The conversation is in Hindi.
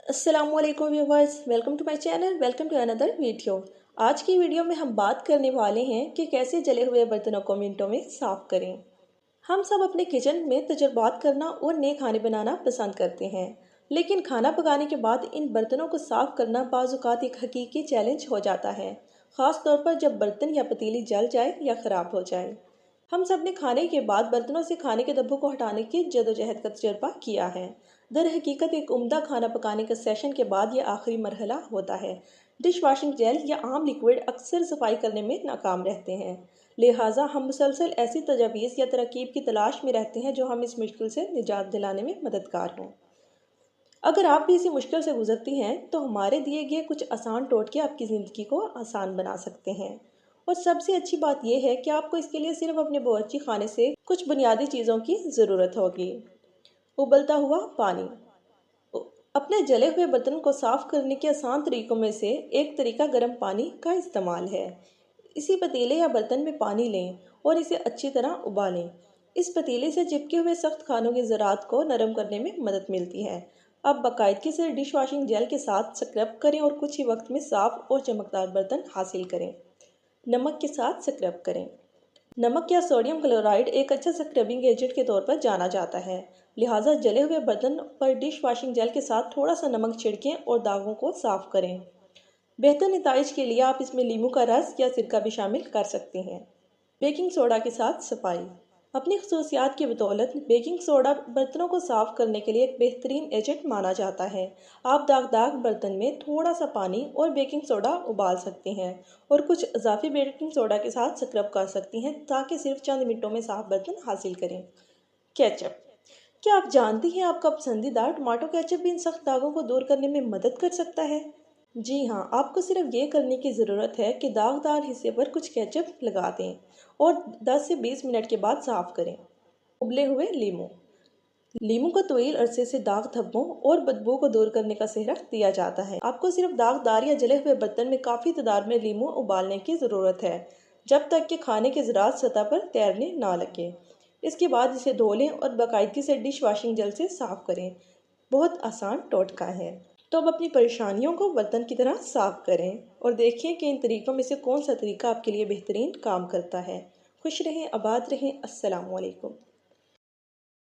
अस्सलामुअलैकुम viewers, welcome to my channel, welcome to another video. आज की वीडियो में हम बात करने वाले हैं कि कैसे जले हुए बर्तनों को मिनटों में साफ़ करें। हम सब अपने किचन में तजुर्बात करना और नए खाने बनाना पसंद करते हैं, लेकिन खाना पकाने के बाद इन बर्तनों को साफ़ करना बाज़-औक़ात एक हकीकी चैलेंज हो जाता है, ख़ास तौर पर जब बर्तन या पतीली जल जाए या ख़राब हो जाए। हम सब ने खाने के बाद बर्तनों से खाने के धब्बों को हटाने की जदोजहद का तजुर्बा किया है। दर हकीकत एक उम्दा खाना पकाने के सेशन के बाद यह आखिरी मरहला होता है। डिश वॉशिंग जेल या आम लिक्विड अक्सर सफाई करने में नाकाम रहते हैं, लिहाजा हम मुसलसल ऐसी तजावीज़ या तरकीब की तलाश में रहते हैं जो हम इस मुश्किल से निजात दिलाने में मददगार हों। अगर आप भी इसी मुश्किल से गुजरती हैं तो हमारे दिए गए कुछ आसान टोटके आपकी ज़िंदगी को आसान बना सकते हैं। और सबसे अच्छी बात यह है कि आपको इसके लिए सिर्फ अपने बावर्ची खाने से कुछ बुनियादी चीज़ों की ज़रूरत होगी। उबलता हुआ पानी। अपने जले हुए बर्तन को साफ़ करने के आसान तरीकों में से एक तरीका गर्म पानी का इस्तेमाल है। इसी पतीले या बर्तन में पानी लें और इसे अच्छी तरह उबालें। इस पतीले से चिपके हुए सख्त खानों के ज़रात को नरम करने में मदद मिलती है। अब बाकायदगी से डिश वॉशिंग जेल के साथ स्क्रब करें और कुछ ही वक्त में साफ़ और चमकदार बर्तन हासिल करें। नमक के साथ स्क्रब करें। नमक या सोडियम क्लोराइड एक अच्छा स्क्रबिंग एजेंट के तौर पर जाना जाता है, लिहाजा जले हुए बर्तन पर डिश वॉशिंग जेल के साथ थोड़ा सा नमक छिड़कें और दागों को साफ करें। बेहतर नताइज के लिए आप इसमें नींबू का रस या सिरका भी शामिल कर सकते हैं। बेकिंग सोडा के साथ सफाई। अपनी खसूसियात की बदौलत बेकिंग सोडा बर्तनों को साफ करने के लिए एक बेहतरीन एजेंट माना जाता है। आप दागदार बर्तन में थोड़ा सा पानी और बेकिंग सोडा उबाल सकते हैं और कुछ इजाफी बेकिंग सोडा के साथ स्क्रब कर सकती हैं ताकि सिर्फ चंद मिनटों में साफ बर्तन हासिल करें। केचप। क्या आप जानती हैं आपका पसंदीदा टमाटो केचप भी इन सख्त दागों को दूर करने में मदद कर सकता है? जी हाँ, आपको सिर्फ ये करने की ज़रूरत है कि दागदार हिस्से पर कुछ केचप लगा दें और 10 से 20 मिनट के बाद साफ़ करें। उबले हुए लीमू। लीमू को तवील अरसे से दाग धब्बों और बदबू को दूर करने का सेहरा दिया जाता है। आपको सिर्फ दागदार या जले हुए बर्तन में काफ़ी तादाद में लीमू उबालने की ज़रूरत है, जब तक कि खाने के ज़रात सतह पर तैरने ना लगे। इसके बाद इसे धो लें और बाकायदगी से डिश वॉशिंग जेल से साफ़ करें। बहुत आसान टोटका है। तो अब अपनी परेशानियों को बर्तन की तरह साफ़ करें और देखिए कि इन तरीक़ों में से कौन सा तरीका आपके लिए बेहतरीन काम करता है। खुश रहें, आबाद रहें। अस्सलामु अलैकुम।